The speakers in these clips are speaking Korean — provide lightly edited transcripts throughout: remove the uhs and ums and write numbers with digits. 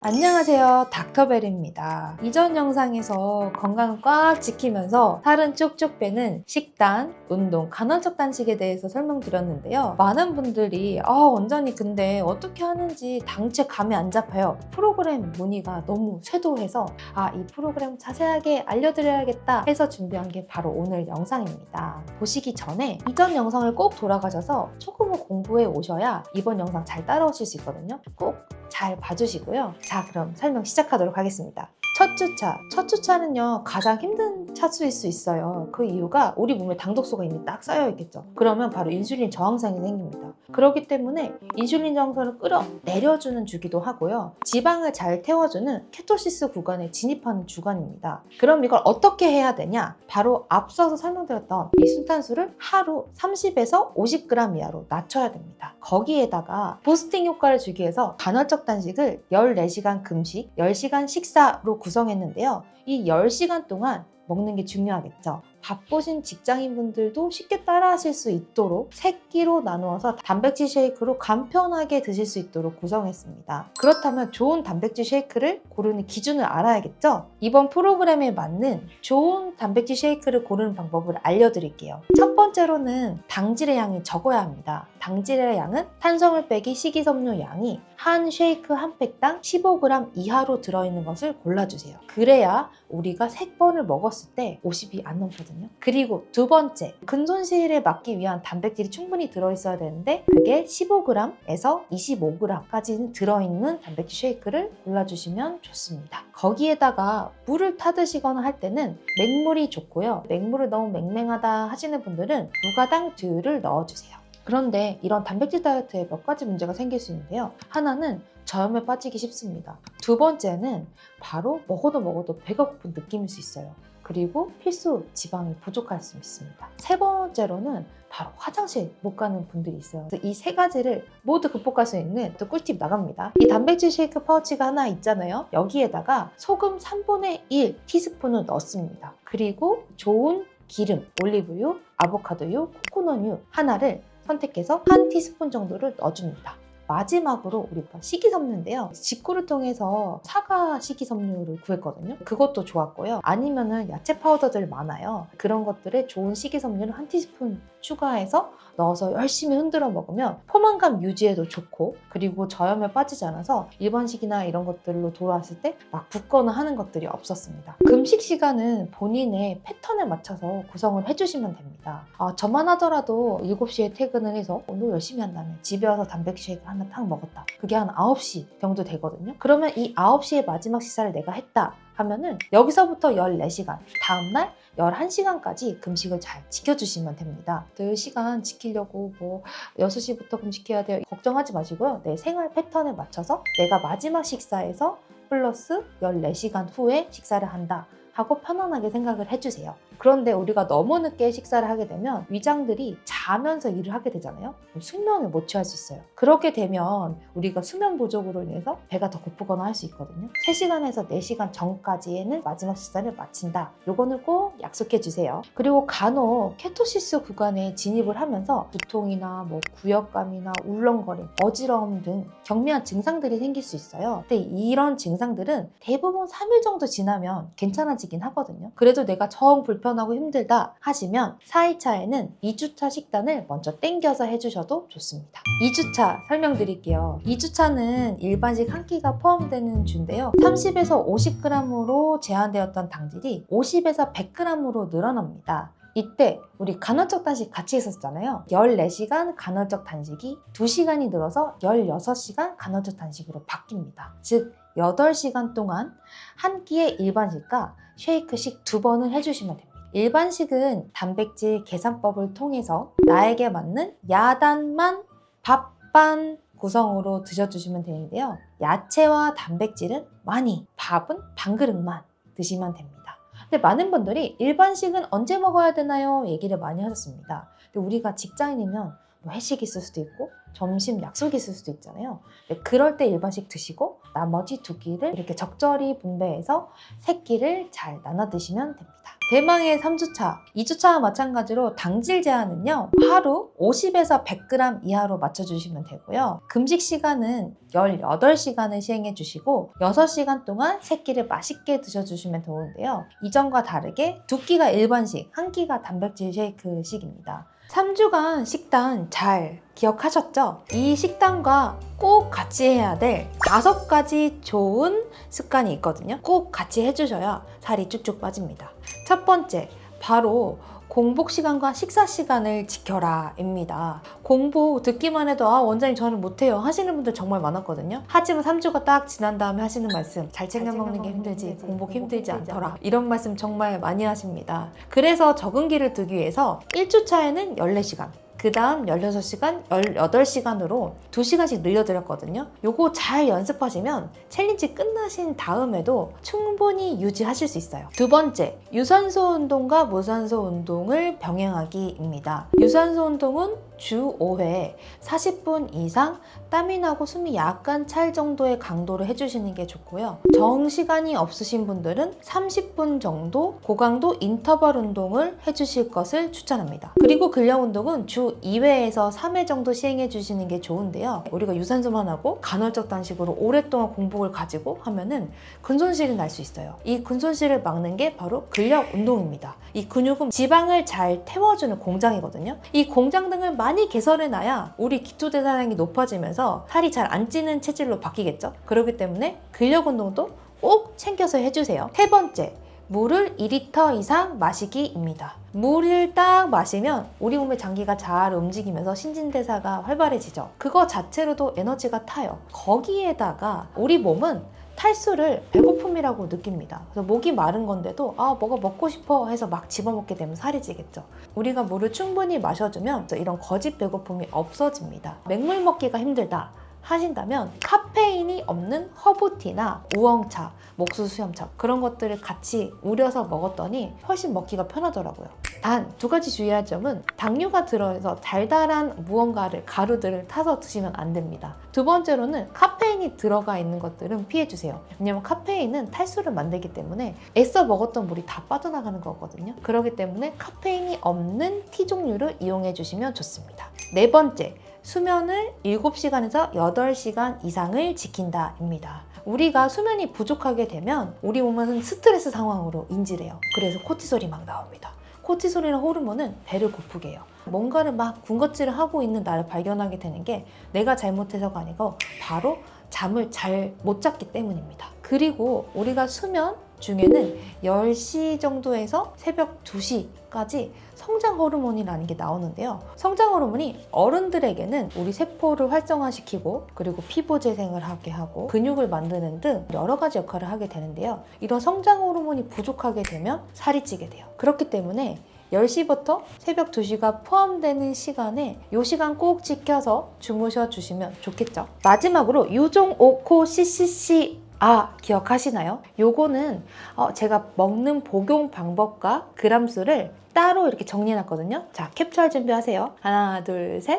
안녕하세요, 닥터벨입니다. 이전 영상에서 건강을 꽉 지키면서 살은 쭉쭉 빼는 식단, 운동, 간헐적 단식에 대해서 설명드렸는데요. 많은 분들이 원장님 근데 어떻게 하는지 당최 감이 안 잡혀요. 프로그램 문의가 너무 쇄도해서 이 프로그램 자세하게 알려드려야겠다 해서 준비한 게 바로 오늘 영상입니다. 보시기 전에 이전 영상을 꼭 돌아가셔서 조금은 공부해 오셔야 이번 영상 잘 따라오실 수 있거든요. 꼭 잘 봐주시고요. 자, 그럼 설명 시작하도록 하겠습니다. 첫 주차는요 가장 힘든 차수일 수 있어요. 그 이유가 우리 몸에 당독소가 이미 딱 쌓여 있겠죠. 그러면 바로 인슐린 저항성이 생깁니다. 그렇기 때문에 인슐린 저항성을 끌어내려주는 주기도 하고요, 지방을 잘 태워주는 케토시스 구간에 진입하는 주간입니다. 그럼 이걸 어떻게 해야 되냐? 바로 앞서서 설명드렸던 이 순탄수를 하루 30에서 50g 이하로 낮춰야 됩니다. 거기에다가 부스팅 효과를 주기 위해서 간헐적 단식을 14시간 금식, 10시간 식사로 구성했는데요. 이 10시간 동안 먹는 게 중요하겠죠. 바쁘신 직장인분들도 쉽게 따라하실 수 있도록 3끼로 나누어서 단백질 쉐이크로 간편하게 드실 수 있도록 구성했습니다. 그렇다면 좋은 단백질 쉐이크를 고르는 기준을 알아야겠죠? 이번 프로그램에 맞는 좋은 단백질 쉐이크를 고르는 방법을 알려드릴게요. 첫 번째로는 당질의 양이 적어야 합니다. 당질의 양은 탄수화물 빼기 식이섬유 양이 한 쉐이크 한 팩당 15g 이하로 들어있는 것을 골라주세요. 그래야 우리가 3번을 먹었을 때 50이 안 넘거든요. 그리고 두 번째, 근손실을 막기 위한 단백질이 충분히 들어있어야 되는데 그게 15g에서 25g까지 들어있는 단백질 쉐이크를 골라주시면 좋습니다. 거기에다가 물을 타드시거나 할 때는 맹물이 좋고요. 맹물을 너무 맹맹하다 하시는 분들은 무가당 두유를 넣어주세요. 그런데 이런 단백질 다이어트에 몇 가지 문제가 생길 수 있는데요. 하나는 저염에 빠지기 쉽습니다. 두 번째는 바로 먹어도 배가 고픈 느낌일 수 있어요. 그리고 필수 지방이 부족할 수 있습니다. 세 번째로는 바로 화장실 못 가는 분들이 있어요. 이 세 가지를 모두 극복할 수 있는 또 꿀팁 나갑니다. 이 단백질 쉐이크 파우치가 하나 있잖아요. 여기에다가 소금 3분의 1 티스푼을 넣습니다. 그리고 좋은 기름, 올리브유, 아보카도유, 코코넛유 하나를 선택해서 한 티스푼 정도를 넣어줍니다. 마지막으로 우리가 식이섬유인데요. 직구를 통해서 사과 식이섬유를 구했거든요. 그것도 좋았고요. 아니면은 야채 파우더들 많아요. 그런 것들에 좋은 식이섬유를 한 티스푼 추가해서 넣어서 열심히 흔들어 먹으면 포만감 유지에도 좋고, 그리고 저염에 빠지지 않아서 일반식이나 이런 것들로 돌아왔을 때 막 붓거나 하는 것들이 없었습니다. 금식 시간은 본인의 패턴에 맞춰서 구성을 해주시면 됩니다. 저만 하더라도 7시에 퇴근을 해서 운동 열심히 한다면 집에 와서 단백질 쉐이크 하나 딱 먹었다. 그게 한 9시 정도 되거든요. 그러면 이 9시에 마지막 식사를 내가 했다 하면은 여기서부터 14시간, 다음날 11시간까지 금식을 잘 지켜주시면 됩니다. 10시간 지키려고 6시부터 금식해야 돼요 걱정하지 마시고요. 내 생활 패턴에 맞춰서 내가 마지막 식사에서 플러스 14시간 후에 식사를 한다 하고 편안하게 생각을 해주세요. 그런데 우리가 너무 늦게 식사를 하게 되면 위장들이 자면서 일을 하게 되잖아요. 숙면을 못 취할 수 있어요. 그렇게 되면 우리가 수면 부족으로 인해서 배가 더 고프거나 할 수 있거든요. 3시간에서 4시간 전까지에는 마지막 식사를 마친다. 요거는 꼭 약속해 주세요. 그리고 간혹 케토시스 구간에 진입을 하면서 두통이나 구역감이나 울렁거림, 어지러움 등 경미한 증상들이 생길 수 있어요. 근데 이런 증상들은 대부분 3일 정도 지나면 괜찮아지긴 하거든요. 그래도 내가 정 불편하고 힘들다 하시면 4일차에는 2주차 식단을 먼저 땡겨서 해주셔도 좋습니다. 2주차 설명드릴게요. 2주차는 일반식 한 끼가 포함되는 주인데요. 30에서 50g으로 제한되었던 당질이 50에서 100g으로 늘어납니다. 이때 우리 간헐적 단식 같이 했었잖아요. 14시간 간헐적 단식이 2시간이 늘어서 16시간 간헐적 단식으로 바뀝니다. 즉 8시간 동안 한 끼의 일반식과 쉐이크식 2번을 해주시면 됩니다. 일반식은 단백질 계산법을 통해서 나에게 맞는 야단만 밥반 구성으로 드셔주시면 되는데요. 야채와 단백질은 많이, 밥은 반 그릇만 드시면 됩니다. 근데 많은 분들이 일반식은 언제 먹어야 되나요? 얘기를 많이 하셨습니다. 근데 우리가 직장인이면 회식이 있을 수도 있고 점심 약속이 있을 수도 있잖아요. 그럴 때 일반식 드시고 나머지 2끼를 이렇게 적절히 분배해서 3끼를 잘 나눠 드시면 됩니다. 대망의 3주차. 2주차와 마찬가지로 당질 제한은요. 하루 50에서 100g 이하로 맞춰주시면 되고요. 금식 시간은 18시간을 시행해 주시고 6시간 동안 새끼를 맛있게 드셔주시면 좋은데요. 이전과 다르게 2끼가 일반식, 1끼가 단백질 쉐이크식입니다. 3주간 식단 잘 기억하셨죠? 이 식단과 꼭 같이 해야 될 5가지 좋은 습관이 있거든요. 꼭 같이 해주셔야 살이 쭉쭉 빠집니다. 첫 번째, 바로 공복 시간과 식사 시간을 지켜라 입니다. 공복 듣기만 해도 원장님 저는 못해요 하시는 분들 정말 많았거든요. 하지만 3주가 딱 지난 다음에 하시는 말씀, 잘 챙겨 먹는 게 힘들지 공복 힘들지 않더라, 이런 말씀 정말 많이 하십니다. 그래서 적응기를 두기 위해서 1주차에는 14시간, 그 다음 16시간, 18시간으로 2시간씩 늘려드렸거든요. 요거 잘 연습하시면 챌린지 끝나신 다음에도 충분히 유지하실 수 있어요. 두 번째, 유산소 운동과 무산소 운동을 병행하기입니다. 유산소 운동은 주 5회 40분 이상 땀이 나고 숨이 약간 찰 정도의 강도로 해주시는 게 좋고요. 정시간이 없으신 분들은 30분 정도 고강도 인터벌 운동을 해주실 것을 추천합니다. 그리고 근력 운동은 주 2회에서 3회 정도 시행해 주시는 게 좋은데요. 우리가 유산소만 하고 간헐적 단식으로 오랫동안 공복을 가지고 하면은 근손실이 날 수 있어요. 이 근손실을 막는 게 바로 근력 운동입니다. 이 근육은 지방을 잘 태워주는 공장이거든요. 이 공장 등을 많이 개설해놔야 우리 기초대사량이 높아지면서 살이 잘 안 찌는 체질로 바뀌겠죠. 그렇기 때문에 근력 운동도 꼭 챙겨서 해주세요. 세 번째, 물을 2리터 이상 마시기입니다. 물을 딱 마시면 우리 몸의 장기가 잘 움직이면서 신진대사가 활발해지죠. 그거 자체로도 에너지가 타요. 거기에다가 우리 몸은 탈수를 배고픔이라고 느낍니다. 그래서 목이 마른 건데도 뭐가 먹고 싶어 해서 막 집어먹게 되면 살이 찌겠죠. 우리가 물을 충분히 마셔주면 이런 거짓 배고픔이 없어집니다. 맹물 먹기가 힘들다 하신다면 카페인이 없는 허브티나 우엉차, 목수 수염차 그런 것들을 같이 우려서 먹었더니 훨씬 먹기가 편하더라고요. 단 2가지 주의할 점은 당류가 들어있어 달달한 무언가를, 가루들을 타서 드시면 안 됩니다. 두 번째로는 카페인이 들어가 있는 것들은 피해주세요. 왜냐면 카페인은 탈수를 만들기 때문에 애써 먹었던 물이 다 빠져나가는 거거든요. 그렇기 때문에 카페인이 없는 티 종류를 이용해 주시면 좋습니다. 네 번째, 수면을 7시간에서 8시간 이상을 지킨다입니다. 우리가 수면이 부족하게 되면 우리 몸은 스트레스 상황으로 인지를 해요. 그래서 코티솔이 막 나옵니다. 코티솔이라는 호르몬은 배를 고프게 해요. 뭔가를 막 군것질을 하고 있는 나를 발견하게 되는 게 내가 잘못해서가 아니고 바로 잠을 잘 못 잤기 때문입니다. 그리고 우리가 수면 중에는 10시 정도에서 새벽 2시까지 성장 호르몬이라는 게 나오는데요. 성장 호르몬이 어른들에게는 우리 세포를 활성화시키고 그리고 피부 재생을 하게 하고 근육을 만드는 등 여러 가지 역할을 하게 되는데요. 이런 성장 호르몬이 부족하게 되면 살이 찌게 돼요. 그렇기 때문에 10시부터 새벽 2시가 포함되는 시간에 이 시간 꼭 지켜서 주무셔 주시면 좋겠죠. 마지막으로 유종 5코 CCC 기억하시나요? 요거는 제가 먹는 복용 방법과 그람수를 따로 이렇게 정리해놨거든요. 자, 캡처할 준비하세요. 하나, 둘, 셋.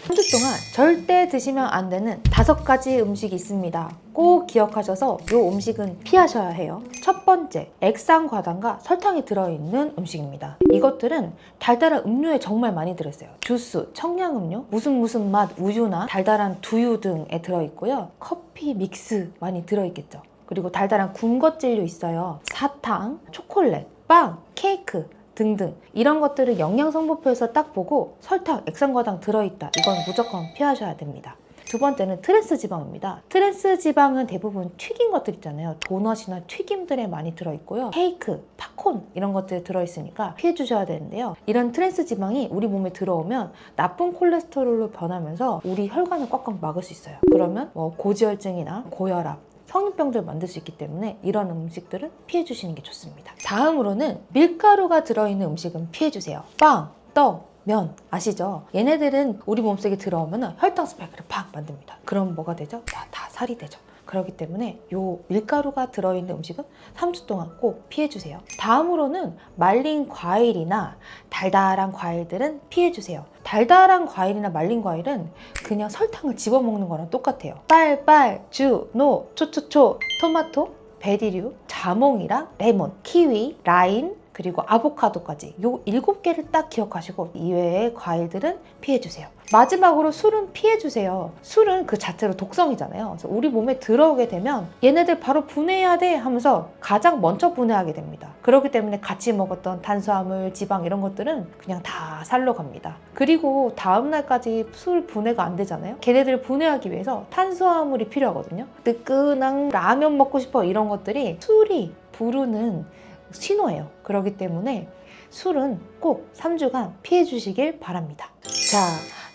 3주 동안 절대 드시면 안 되는 5가지 음식이 있습니다. 꼭 기억하셔서 이 음식은 피하셔야 해요. 첫 번째, 액상과당과 설탕이 들어있는 음식입니다. 이것들은 달달한 음료에 정말 많이 들어있어요. 주스, 청량음료, 무슨 맛 우유나 달달한 두유 등에 들어있고요. 커피 믹스 많이 들어있겠죠. 그리고 달달한 군것질류 있어요. 사탕, 초콜릿, 빵, 케이크 등등 이런 것들을 영양성분표에서 딱 보고 설탕, 액상과당 들어있다. 이건 무조건 피하셔야 됩니다. 두 번째는 트랜스 지방입니다. 트랜스 지방은 대부분 튀긴 것들 있잖아요. 도넛이나 튀김들에 많이 들어있고요. 케이크, 팝콘 이런 것들이 들어있으니까 피해 주셔야 되는데요. 이런 트랜스 지방이 우리 몸에 들어오면 나쁜 콜레스테롤로 변하면서 우리 혈관을 꽉꽉 막을 수 있어요. 그러면 고지혈증이나 고혈압, 성인병들 만들 수 있기 때문에 이런 음식들은 피해 주시는 게 좋습니다. 다음으로는 밀가루가 들어있는 음식은 피해 주세요. 빵, 떡, 면 아시죠? 얘네들은 우리 몸속에 들어오면 혈당 스파이크를 팍 만듭니다. 그럼 뭐가 되죠? 다 살이 되죠. 그렇기 때문에 요 밀가루가 들어있는 음식은 3주 동안 꼭 피해주세요. 다음으로는 말린 과일이나 달달한 과일들은 피해주세요. 달달한 과일이나 말린 과일은 그냥 설탕을 집어먹는 거랑 똑같아요. 빨, 주, 노, 초, 토마토, 베리류, 자몽이랑 레몬, 키위, 라임, 그리고 아보카도까지 요 7개를 딱 기억하시고 이외의 과일들은 피해주세요. 마지막으로 술은 피해주세요. 술은 그 자체로 독성이잖아요. 그래서 우리 몸에 들어오게 되면 얘네들 바로 분해해야 돼 하면서 가장 먼저 분해하게 됩니다. 그렇기 때문에 같이 먹었던 탄수화물, 지방 이런 것들은 그냥 다 살로 갑니다. 그리고 다음날까지 술 분해가 안 되잖아요. 걔네들을 분해하기 위해서 탄수화물이 필요하거든요. 뜨끈한 라면 먹고 싶어 이런 것들이 술이 부르는 신호예요. 그렇기 때문에 술은 꼭 3주간 피해 주시길 바랍니다. 자,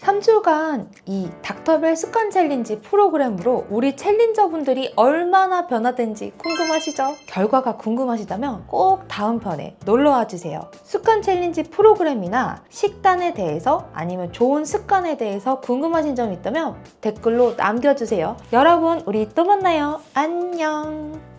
3주간 이 닥터벨 습관 챌린지 프로그램으로 우리 챌린저분들이 얼마나 변화된지 궁금하시죠? 결과가 궁금하시다면 꼭 다음 편에 놀러와 주세요. 습관 챌린지 프로그램이나 식단에 대해서 아니면 좋은 습관에 대해서 궁금하신 점이 있다면 댓글로 남겨주세요. 여러분, 우리 또 만나요. 안녕.